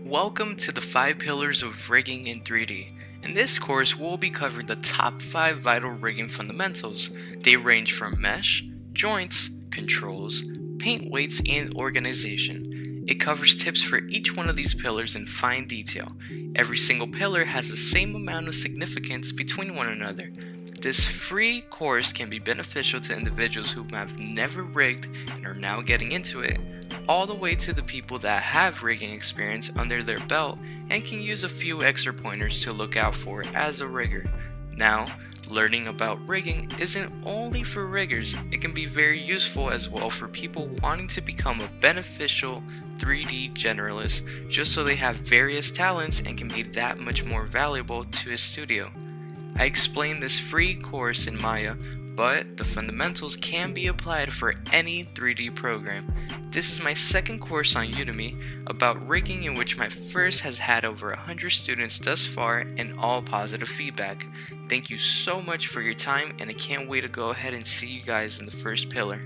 Welcome to the 5 Pillars of Rigging in 3D. In this course, we'll be covering the top 5 vital rigging fundamentals. They range from mesh, joints, controls, paint weights, and organization. It covers tips for each one of these pillars in fine detail. Every single pillar has the same amount of significance between one another. This free course can be beneficial to individuals who have never rigged and are now getting into it, all the way to the people that have rigging experience under their belt and can use a few extra pointers to look out for as a rigger. Now, learning about rigging isn't only for riggers, it can be very useful as well for people wanting to become a beneficial 3D generalist just so they have various talents and can be that much more valuable to a studio. I explained this free course in Maya, but the fundamentals can be applied for any 3D program. This is my second course on Udemy about rigging, in which my first has had over 100 students thus far and all positive feedback. Thank you so much for your time, and I can't wait to go ahead and see you guys in the first pillar.